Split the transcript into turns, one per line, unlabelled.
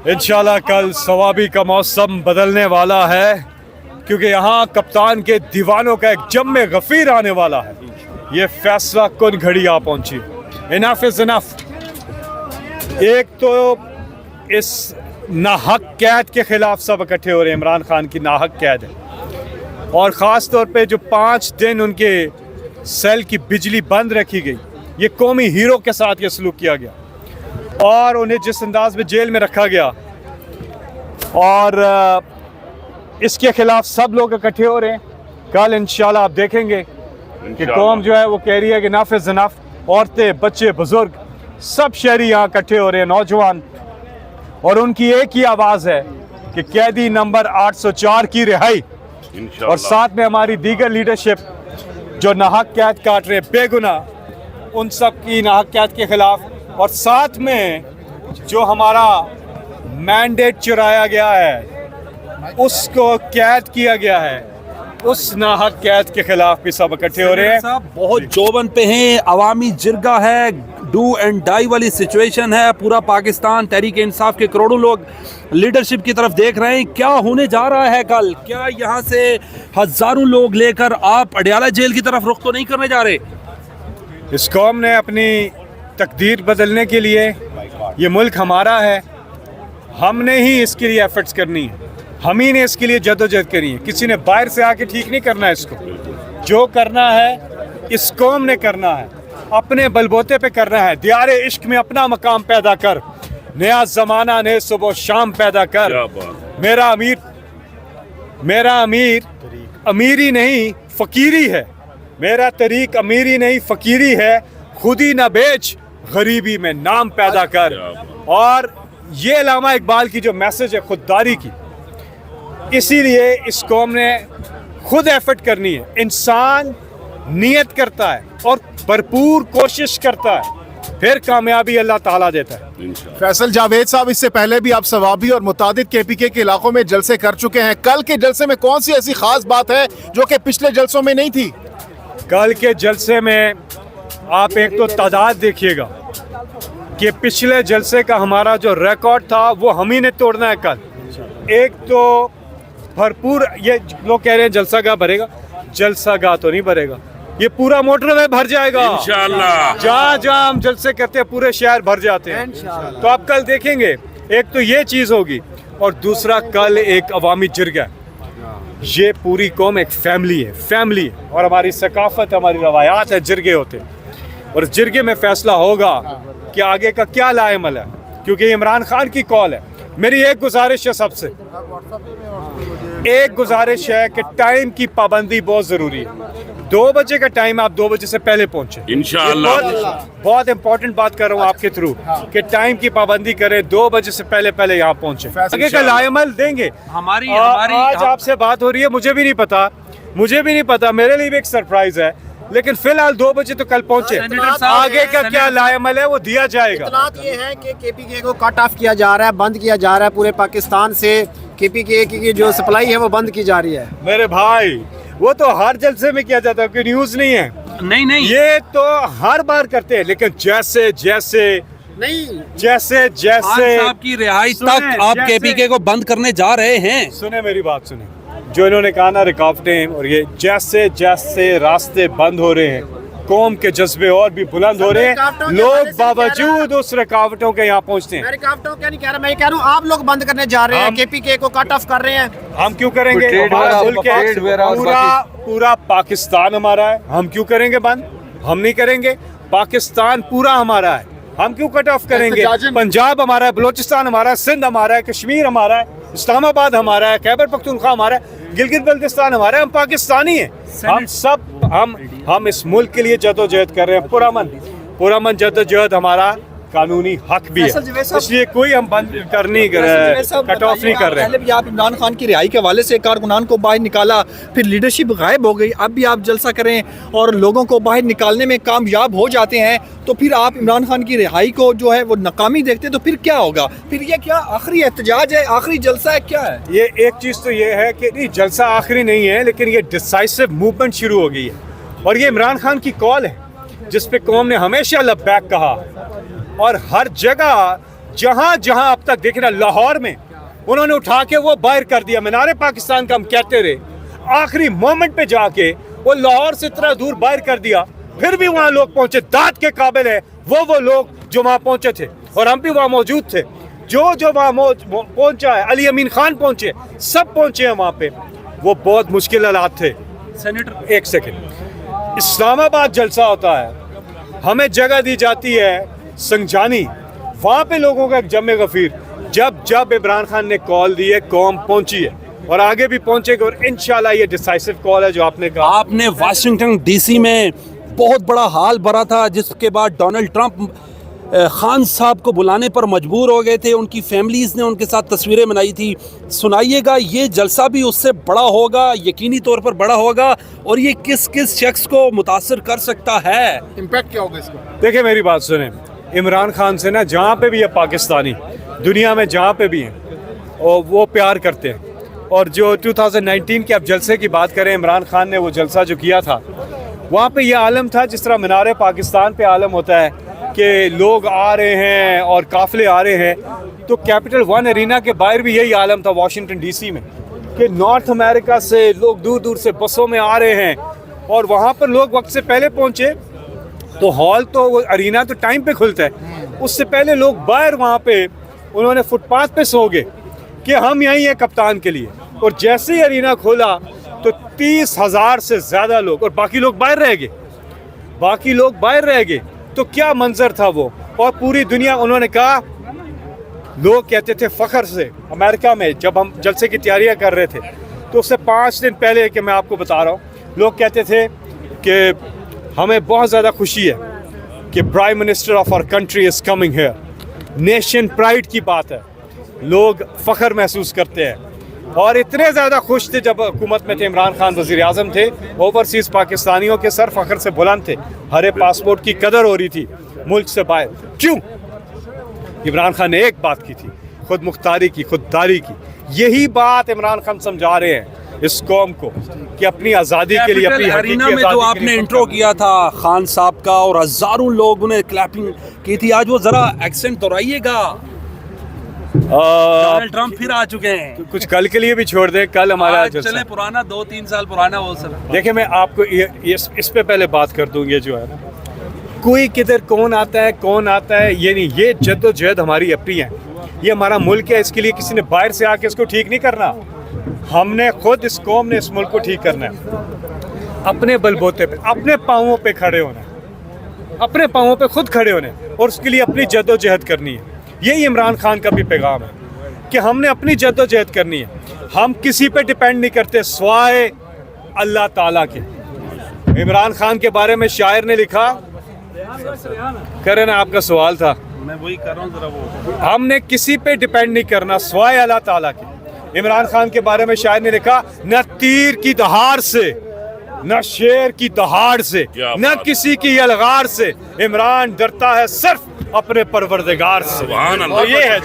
इंशाल्लाह कल सवाबी का मौसम बदलने वाला है, क्योंकि यहाँ कप्तान के दीवानों का एक जम्मे गफीर आने वाला है। ये फैसला कुन घड़ी आ पहुंची। Enough is enough. एक तो इस नाहक कैद के खिलाफ सब इकट्ठे हो रहे हैं। इमरान खान की नाहक कैद है, और ख़ास तौर पे जो 5 दिन उनके सेल की बिजली बंद रखी गई, ये कौमी हीरो के साथ ये सलूक किया गया, और उन्हें जिस अंदाज में जेल में रखा गया, और इसके खिलाफ सब लोग इकट्ठे हो रहे हैं। कल इंशाल्लाह आप देखेंगे कि कौम जो है वो कह रही है कि इनफ इज़ इनफ। औरतें, बच्चे, बुजुर्ग, सब शहरी यहाँ इकट्ठे हो रहे हैं, नौजवान, और उनकी एक ही आवाज़ है कि कैदी नंबर 804 की रिहाई, और साथ में हमारी दीगर लीडरशिप जो नाहक कैद काट रहे बेगुनाह, उन सब की नाहक कैद के खिलाफ, और साथ में जो हमारा मैंडेट चुराया गया है, उसको कैद किया गया है, उस नाहक कैद के खिलाफ भी सब इकट्ठे हो रहे हैं।
बहुत जोबन पे हैं, अवामी जिरगा है, डू एंड डाई वाली सिचुएशन है। पूरा पाकिस्तान तहरीक इंसाफ के करोड़ों लोग लीडरशिप की तरफ देख रहे हैं। क्या होने जा रहा है कल? क्या यहाँ से हजारों लोग लेकर आप अडयाला जेल की तरफ रुख तो नहीं करने जा रहे?
इस कौम ने अपनी तकदीर बदलने के लिए, ये मुल्क हमारा है, हमने ही इसके लिए एफर्ट्स करनी है, हम ही ने इसके लिए जद्दोजहद करी है। किसी ने बाहर से आके ठीक नहीं करना है इसको। जो करना है इस कौम ने करना है, अपने बलबोते पे करना है। दियारे इश्क में अपना मकाम पैदा कर, नया ज़माना ने सुबह शाम पैदा कर। मेरा अमीर अमीरी नहीं फ़कीरी है, मेरा तरीक अमीरी नहीं फ़कीरी है। खुद ही न बेच, गरीबी में नाम पैदा कर। और ये अल्लामा इकबाल की जो मैसेज है खुददारी की, इसीलिए इस कौम ने खुद एफर्ट करनी है। इंसान नियत करता है और भरपूर कोशिश करता है, फिर कामयाबी अल्लाह ताला देता है।
फैसल जावेद साहब, इससे पहले भी आप सवाबी और मुतादिद KPK के इलाकों में जलसे कर चुके हैं। कल के जलसे में कौन सी ऐसी खास बात है जो कि पिछले जलसों में नहीं थी?
कल के जलसे में आप एक तो तादाद देखिएगा कि पिछले जलसे का हमारा जो रिकॉर्ड था वो हम ही ने तोड़ना है कल। एक तो भरपूर, ये लोग कह रहे हैं जलसागाह भरेगा, जलसागाह तो नहीं भरेगा, ये पूरा मोटरवे भर जाएगा इंशाअल्लाह। जहाँ जहाँ हम जलसे करते हैं पूरे शहर भर जाते हैं। तो आप कल देखेंगे, एक तो ये चीज़ होगी, और दूसरा कल एक अवामी जिरगा। ये पूरी कौम एक फैमिली है, और हमारी सकाफत, हमारी रवायात है, जिरगे होते हैं, और जिरगे में फैसला होगा कि आगे का क्या लाएमल है, क्योंकि इमरान खान की कॉल है। मेरी एक गुजारिश है, सबसे एक गुजारिश है कि टाइम की पाबंदी बहुत ज़रूरी है। 2 बजे का टाइम, आप 2 बजे से पहले पहुंचे इंशाअल्लाह। बहुत इंपॉर्टेंट बात कर रहा हूँ आपके थ्रू कि टाइम की पाबंदी करें, 2 बजे से पहले यहाँ पहुंचे, आगे का लाएमल देंगे। आज आपसे बात हो रही है, मुझे भी नहीं पता, मेरे लिए भी एक सरप्राइज है, लेकिन फिलहाल 2 बजे तो कल पहुंचे। आगे का क्या लाएमल है वो दिया जाएगा।
ये है कि KPK को कट ऑफ किया जा रहा है, बंद किया जा रहा है पूरे पाकिस्तान से। KPK की जो सप्लाई है वो बंद की जा रही है।
मेरे भाई, वो तो हर जलसे में किया जाता है, कि न्यूज़ नहीं है।
नहीं,
ये तो हर बार करते हैं, लेकिन जैसे
साहब की रिहाई तक आप KPK को बंद करने जा रहे हैं।
सुने मेरी बात, सुने जो इन्होंने कहा ना, रुकावटें, और ये जैसे रास्ते बंद हो रहे हैं, कौम के जज्बे और भी बुलंद हो रहे हैं, लोग बावजूद उस रुकावटों के यहाँ पहुँचते हैं।
मैं रुकावटों क्या नहीं कह रहा, मैं कह रहा हूँ आप लोग बंद करने जा रहे हैं, KPK को कट ऑफ कर रहे हैं।
हम क्यों करेंगे? हमारा मुल्क है, पूरा पाकिस्तान हमारा है, हम क्यों करेंगे बंद? हम नहीं करेंगे। पाकिस्तान पूरा हमारा है, हम क्यों कट ऑफ करेंगे? पंजाब हमारा है, बलोचिस्तान हमारा है, सिंध हमारा है, कश्मीर हमारा है, इस्लामाबाद हमारा है, खैबर पख्तूनख्वा हमारा है, गिलगित बल्तिस्तान हमारा है। हम पाकिस्तानी हैं, हम सब हम इस मुल्क के लिए जद्दोजहद कर रहे हैं, पुरअमन जद्दोजहद हमारा कानूनी हक भी है, इसलिए कोई हम बंद कर नहीं कर रहे, कट ऑफ नहीं कर रहे।
पहले भी आप इमरान खान की रिहाई के हवाले से कारकुनान को बाहर निकाला, फिर लीडरशिप गायब हो गई, अब भी आप जलसा करें और लोगों को बाहर निकालने में कामयाब हो जाते हैं, तो फिर आप इमरान खान की रिहाई को जो है वो नाकामी देखते, तो फिर क्या होगा? फिर ये क्या आखिरी एहतजाज है, आखिरी जलसा है, क्या है?
ये एक चीज़ तो ये है कि नहीं, जलसा आखिरी नहीं है, लेकिन ये डिसाइसिव मूवमेंट शुरू हो गई है, और ये इमरान खान की कॉल है जिस पे कौम ने हमेशा लबैक कहा, और हर जगह जहां जहां अब तक देखे ना, लाहौर में उन्होंने उठा के वो बाहर कर दिया, मीनारे पाकिस्तान का हम कहते रहे, आखिरी मोमेंट पे जाके वो लाहौर से इतना दूर बाहर कर दिया, फिर भी वहां लोग पहुंचे। दाद के काबिल है वो लोग जो वहां पहुंचे थे, और हम भी वहां मौजूद थे। जो वहां पहुंचा है, अली अमीन खान पहुंचे, सब पहुंचे हैं वहां पे। वो बहुत मुश्किल हालात थे।
सेनेटर
एक सेकंड, इस्लामाबाद जलसा होता है, हमें जगह दी जाती है संजानी, वहां पे लोगों का एक जमे गफीर। जब इमरान खान ने कॉल दी है, कौम पहुंची है और आगे भी पहुंचेगी, और इंशाल्लाह ये डिसाइसिव कॉल है जो आपने कहा।
आपने वाशिंगटन डीसी में बहुत बड़ा हाल भरा था, जिसके बाद डोनाल्ड ट्रंप खान साहब को बुलाने पर मजबूर हो गए थे। उनकी फैमिलीज़ ने उनके साथ तस्वीरें बनाई थी। सुनाइएगा, ये जलसा भी उससे बड़ा होगा, यकीनी तौर पर बड़ा होगा, और ये किस किस शख्स को मुतासर कर सकता है?
इम्पैक्ट क्या होगा इसका?
देखिए मेरी बात सुने, इमरान खान से ना जहाँ पे भी है पाकिस्तानी, दुनिया में जहाँ पे भी हैं, और वो प्यार करते हैं। और जो 2019 के अब जलसे की बात करें, इमरान खान ने वो जलसा जो किया था, वहाँ पे ये आलम था जिस तरह मीनारे पाकिस्तान पे आलम होता है कि लोग आ रहे हैं और काफिले आ रहे हैं। तो कैपिटल वन एरिना के बाहर भी यही आलम था वाशिंगटन डीसी में, कि नॉर्थ अमेरिका से लोग दूर दूर से बसों में आ रहे हैं, और वहाँ पर लोग वक्त से पहले पहुँचे। तो हॉल तो वो अरीना तो टाइम पे खुलता है, उससे पहले लोग बाहर वहाँ पे उन्होंने फुटपाथ पे सो गए कि हम यहीं हैं कप्तान के लिए। और जैसे ही अरीना खोला तो 30,000 से ज़्यादा लोग, और बाकी लोग बाहर रह गए। तो क्या मंजर था वो, और पूरी दुनिया, उन्होंने कहा, लोग कहते थे फ़ख्र से, अमेरिका में जब हम जलसे की तैयारियां कर रहे थे, तो उससे 5 दिन पहले कि मैं आपको बता रहा हूँ, लोग कहते थे कि हमें बहुत ज़्यादा खुशी है कि prime minister of our country is coming here. Nation pride की बात है, लोग फ़ख्र महसूस करते हैं। और इतने ज़्यादा खुश थे जब हुकूमत में थे, इमरान खान वज़ीर आज़म थे, ओवरसीज़ पाकिस्तानियों के सर फ़ख्र से बुलंद थे, हरे पासपोर्ट की कदर हो रही थी मुल्क से बाहर। क्यों? इमरान खान ने एक बात की थी, खुद मुख्तारी की, खुददारी की। यही बात इमरान खान समझा रहे हैं इस कौम को कि अपनी आज़ादी के लिए, अपनी
अरीना में जो आपने इंट्रो किया था खान साहब का, और हज़ारों लोग ने क्लैपिंग की थी, आज वो ज़रा एक्सेंट दोहराइएगा। डोनाल्ड ट्रंप फिर आ चुके हैं।
कुछ कल के लिए भी छोड़ दें, कल हमारा
चले
जलसा।
पुराना 2-3 साल पुराना वो सब।
देखिए मैं आपको इस पे पहले बात कर दूँ, ये जो है ना, कोई किधर कौन आता है ये नहीं, ये जद्दोजहद हमारी अपनी है, ये हमारा मुल्क है, इसके लिए किसी ने बाहर से आके इसको ठीक नहीं करना। हमने खुद, इस कौम ने इस मुल्क को ठीक करना है, अपने बलबूते पे, अपने पाँवों पे खड़े होना है, अपने पाँवों पे खुद खड़े होने, और उसके लिए अपनी जद्दोजहद करनी है। यही इमरान खान का भी पैगाम है कि हमने अपनी जद्दोजहद करनी है, हम किसी पे डिपेंड नहीं करते सिवाय अल्लाह ताला के। इमरान खान के बारे में शायर ने लिखा, करें ना, आपका सवाल था,
मैं वही कर रहा हूँ जरा वो।
हमने किसी पे डिपेंड नहीं करना सिवाय अल्लाह ताला के। इमरान खान के बारे में शायर ने लिखा, न तीर की दहाड़ से, न शेर की दहाड़ से, न किसी की यलगार से, इमरान डरता है सिर्फ अपने परवरदिगार से।
सुभान अल्लाह।
और ये है